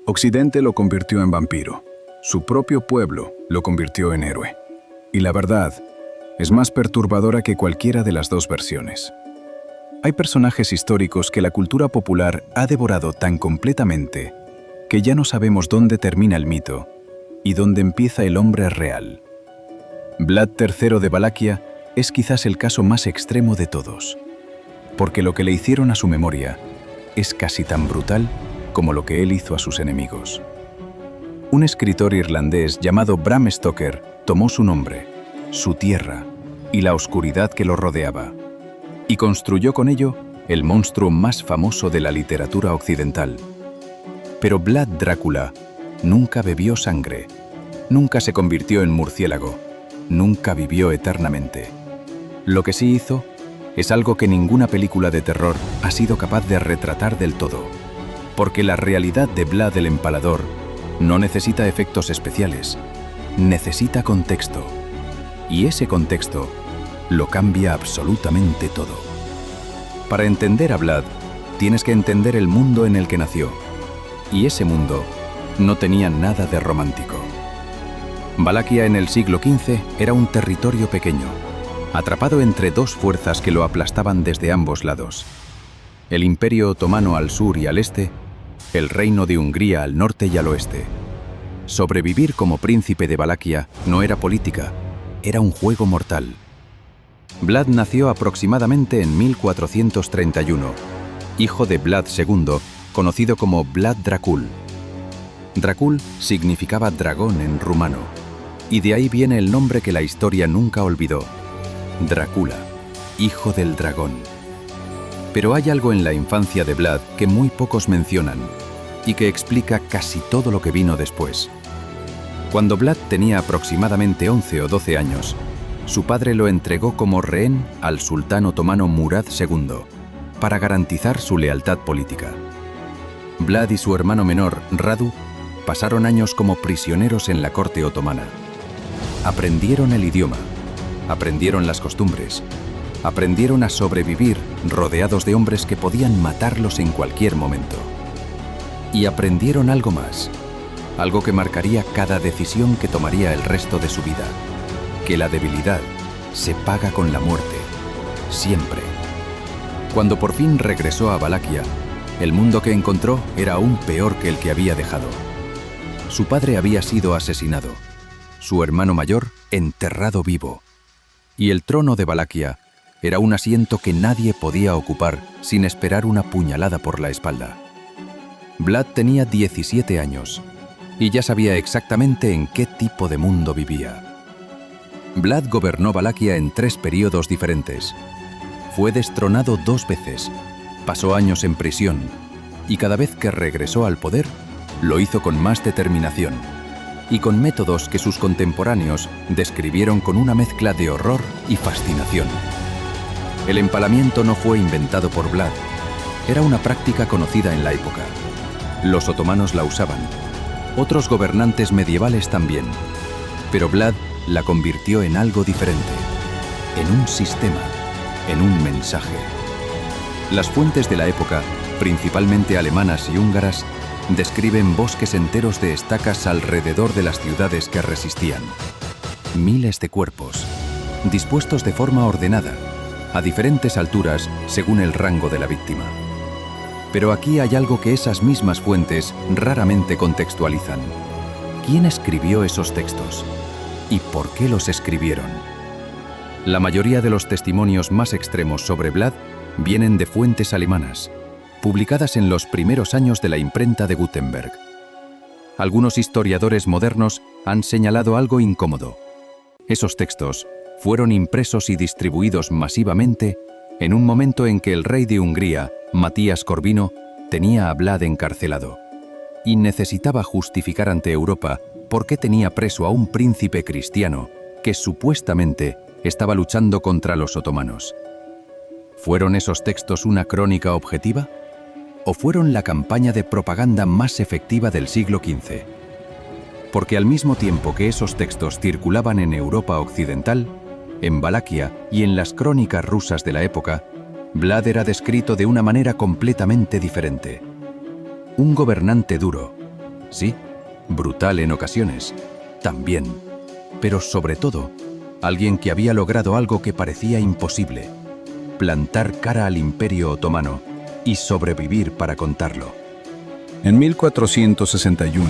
Occidente lo convirtió en vampiro. Su propio pueblo lo convirtió en héroe. Y la verdad es más perturbadora que cualquiera de las dos versiones. Hay personajes históricos que la cultura popular ha devorado tan completamente que ya no sabemos dónde termina el mito y dónde empieza el hombre real. Vlad III de Valaquia es quizás el caso más extremo de todos, porque lo que le hicieron a su memoria es casi tan brutal como lo que él hizo a sus enemigos. Un escritor irlandés llamado Bram Stoker tomó su nombre, su tierra y la oscuridad que lo rodeaba, y construyó con ello el monstruo más famoso de la literatura occidental. Pero Vlad Drácula nunca bebió sangre, nunca se convirtió en murciélago, nunca vivió eternamente. Lo que sí hizo es algo que ninguna película de terror ha sido capaz de retratar del todo, porque la realidad de Vlad el Empalador no necesita efectos especiales, necesita contexto, y ese contexto lo cambia absolutamente todo. Para entender a Vlad, tienes que entender el mundo en el que nació, y ese mundo no tenía nada de romántico. Valaquia en el siglo XV era un territorio pequeño, atrapado entre dos fuerzas que lo aplastaban desde ambos lados. El Imperio Otomano al sur y al este, el Reino de Hungría al norte y al oeste. Sobrevivir como príncipe de Valaquia no era política, era un juego mortal. Vlad nació aproximadamente en 1431, hijo de Vlad II, conocido como Vlad Dracul. Dracul significaba dragón en rumano, y de ahí viene el nombre que la historia nunca olvidó: Drácula, hijo del dragón. Pero hay algo en la infancia de Vlad que muy pocos mencionan, y que explica casi todo lo que vino después. Cuando Vlad tenía aproximadamente 11 o 12 años, su padre lo entregó como rehén al sultán otomano Murad II, para garantizar su lealtad política. Vlad y su hermano menor, Radu, pasaron años como prisioneros en la corte otomana. Aprendieron el idioma, aprendieron las costumbres, aprendieron a sobrevivir rodeados de hombres que podían matarlos en cualquier momento. Y aprendieron algo más, algo que marcaría cada decisión que tomaría el resto de su vida: que la debilidad se paga con la muerte, siempre. Cuando por fin regresó a Valaquia, el mundo que encontró era aún peor que el que había dejado. Su padre había sido asesinado, su hermano mayor enterrado vivo, y el trono de Valaquia era un asiento que nadie podía ocupar sin esperar una puñalada por la espalda. Vlad tenía 17 años y ya sabía exactamente en qué tipo de mundo vivía. Vlad gobernó Valaquia en 3 períodos diferentes. Fue destronado 2 veces, pasó años en prisión y cada vez que regresó al poder lo hizo con más determinación y con métodos que sus contemporáneos describieron con una mezcla de horror y fascinación. El empalamiento no fue inventado por Vlad, era una práctica conocida en la época. Los otomanos la usaban, otros gobernantes medievales también, pero Vlad la convirtió en algo diferente, en un sistema, en un mensaje. Las fuentes de la época, principalmente alemanas y húngaras, describen bosques enteros de estacas alrededor de las ciudades que resistían. Miles de cuerpos, dispuestos de forma ordenada, a diferentes alturas según el rango de la víctima. Pero aquí hay algo que esas mismas fuentes raramente contextualizan. ¿Quién escribió esos textos? ¿Y por qué los escribieron? La mayoría de los testimonios más extremos sobre Vlad vienen de fuentes alemanas, publicadas en los primeros años de la imprenta de Gutenberg. Algunos historiadores modernos han señalado algo incómodo. Esos textos fueron impresos y distribuidos masivamente en un momento en que el rey de Hungría, Matías Corvino, tenía a Vlad encarcelado y necesitaba justificar ante Europa por qué tenía preso a un príncipe cristiano que supuestamente estaba luchando contra los otomanos. ¿Fueron esos textos una crónica objetiva? ¿O fueron la campaña de propaganda más efectiva del siglo XV? Porque al mismo tiempo que esos textos circulaban en Europa occidental, en Valaquia y en las crónicas rusas de la época, Vlad era descrito de una manera completamente diferente. Un gobernante duro, Sí, brutal en ocasiones, también, pero sobre todo, alguien que había logrado algo que parecía imposible: plantar cara al Imperio Otomano y sobrevivir para contarlo. En 1461,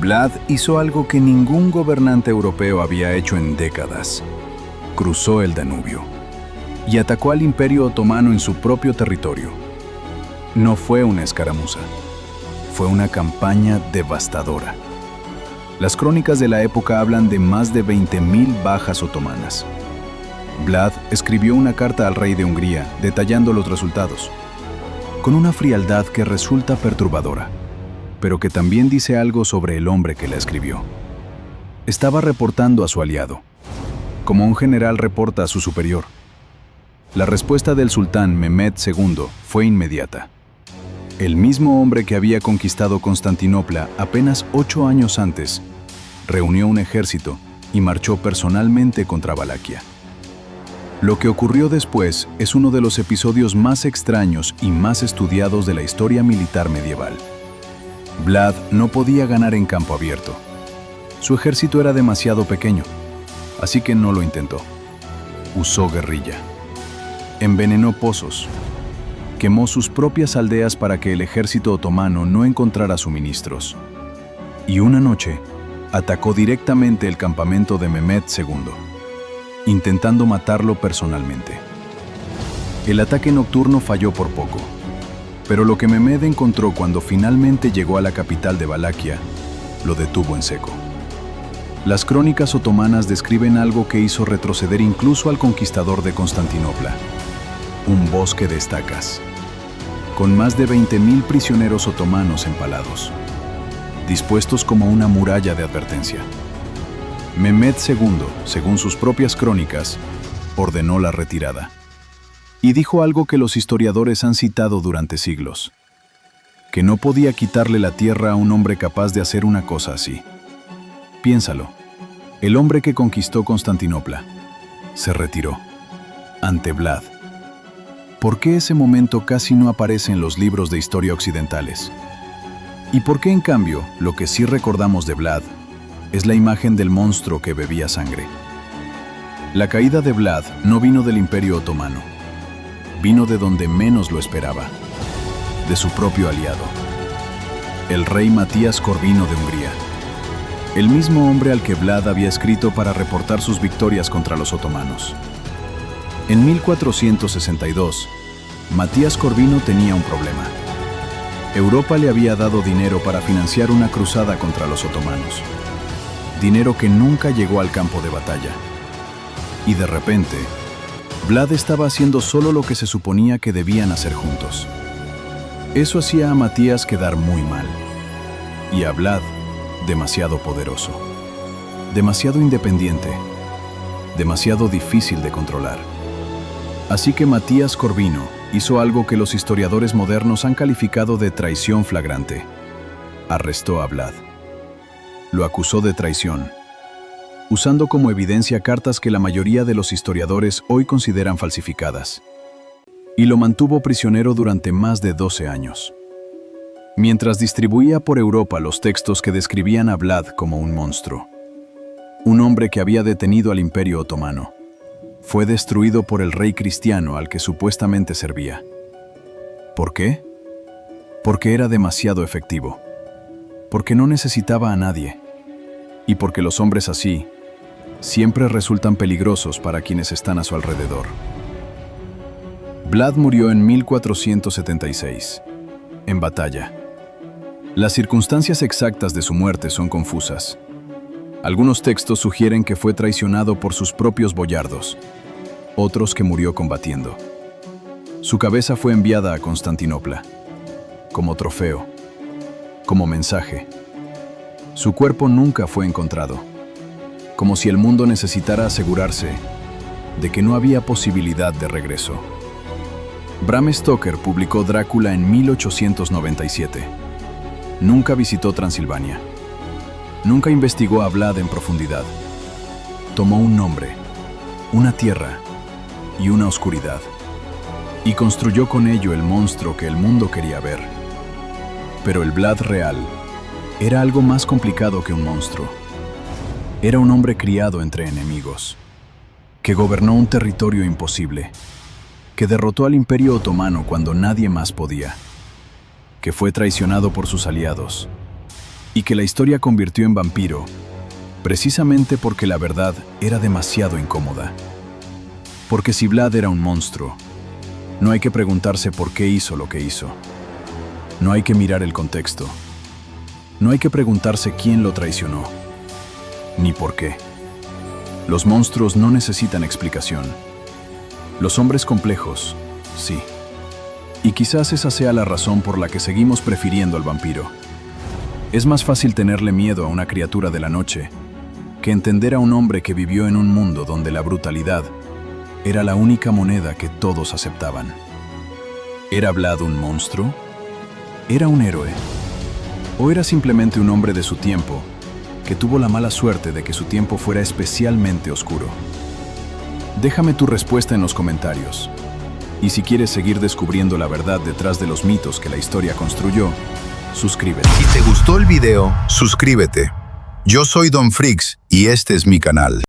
Vlad hizo algo que ningún gobernante europeo había hecho en décadas. Cruzó el Danubio y atacó al Imperio Otomano en su propio territorio. No fue una escaramuza, fue una campaña devastadora. Las crónicas de la época hablan de más de 20.000 bajas otomanas. Vlad escribió una carta al rey de Hungría detallando los resultados, con una frialdad que resulta perturbadora, pero que también dice algo sobre el hombre que la escribió. Estaba reportando a su aliado, como un general reporta a su superior. La respuesta del sultán Mehmed II fue inmediata. El mismo hombre que había conquistado Constantinopla apenas 8 años antes, reunió un ejército y marchó personalmente contra Valaquia. Lo que ocurrió después es uno de los episodios más extraños y más estudiados de la historia militar medieval. Vlad no podía ganar en campo abierto. Su ejército era demasiado pequeño, así que no lo intentó. Usó guerrilla. Envenenó pozos. Quemó sus propias aldeas para que el ejército otomano no encontrara suministros. Y una noche, atacó directamente el campamento de Mehmed II, intentando matarlo personalmente. El ataque nocturno falló por poco, pero lo que Mehmed encontró cuando finalmente llegó a la capital de Valaquia lo detuvo en seco. Las crónicas otomanas describen algo que hizo retroceder incluso al conquistador de Constantinopla: un bosque de estacas, con más de 20.000 prisioneros otomanos empalados, dispuestos como una muralla de advertencia. Mehmed II, según sus propias crónicas, ordenó la retirada. Y dijo algo que los historiadores han citado durante siglos: que no podía quitarle la tierra a un hombre capaz de hacer una cosa así. Piénsalo, el hombre que conquistó Constantinopla se retiró ante Vlad. ¿Por qué ese momento casi no aparece en los libros de historia occidentales? ¿Y por qué, en cambio, lo que sí recordamos de Vlad es la imagen del monstruo que bebía sangre? La caída de Vlad no vino del Imperio Otomano, vino de donde menos lo esperaba, de su propio aliado, el rey Matías Corvino de Hungría, el mismo hombre al que Vlad había escrito para reportar sus victorias contra los otomanos. En 1462, Matías Corvino tenía un problema. Europa le había dado dinero para financiar una cruzada contra los otomanos, dinero que nunca llegó al campo de batalla. Y de repente, Vlad estaba haciendo solo lo que se suponía que debían hacer juntos. Eso hacía a Matías quedar muy mal, y a Vlad demasiado poderoso, demasiado independiente, demasiado difícil de controlar. Así que Matías Corvino hizo algo que los historiadores modernos han calificado de traición flagrante. Arrestó a Vlad. Lo acusó de traición, usando como evidencia cartas que la mayoría de los historiadores hoy consideran falsificadas, y lo mantuvo prisionero durante más de 12 años. Mientras distribuía por Europa los textos que describían a Vlad como un monstruo, un hombre que había detenido al Imperio Otomano, fue destruido por el rey cristiano al que supuestamente servía. ¿Por qué? Porque era demasiado efectivo, porque no necesitaba a nadie, y porque los hombres así siempre resultan peligrosos para quienes están a su alrededor. Vlad murió en 1476, en batalla. Las circunstancias exactas de su muerte son confusas. Algunos textos sugieren que fue traicionado por sus propios boyardos, otros que murió combatiendo. Su cabeza fue enviada a Constantinopla, como trofeo, como mensaje. Su cuerpo nunca fue encontrado, como si el mundo necesitara asegurarse de que no había posibilidad de regreso. Bram Stoker publicó Drácula en 1897. Nunca visitó Transilvania. Nunca investigó a Vlad en profundidad. Tomó un nombre, una tierra y una oscuridad, y construyó con ello el monstruo que el mundo quería ver. Pero el Vlad real era algo más complicado que un monstruo. Era un hombre criado entre enemigos, que gobernó un territorio imposible, que derrotó al Imperio Otomano cuando nadie más podía, que fue traicionado por sus aliados, y que la historia convirtió en vampiro precisamente porque la verdad era demasiado incómoda. Porque si Vlad era un monstruo, no hay que preguntarse por qué hizo lo que hizo. No hay que mirar el contexto. No hay que preguntarse quién lo traicionó, ni por qué. Los monstruos no necesitan explicación. Los hombres complejos, sí. Y quizás esa sea la razón por la que seguimos prefiriendo al vampiro. Es más fácil tenerle miedo a una criatura de la noche que entender a un hombre que vivió en un mundo donde la brutalidad era la única moneda que todos aceptaban. ¿Era Vlad un monstruo? ¿Era un héroe? ¿O era simplemente un hombre de su tiempo que tuvo la mala suerte de que su tiempo fuera especialmente oscuro? Déjame tu respuesta en los comentarios. Y si quieres seguir descubriendo la verdad detrás de los mitos que la historia construyó, suscríbete. Si te gustó el video, suscríbete. Yo soy Don Freaks y este es mi canal.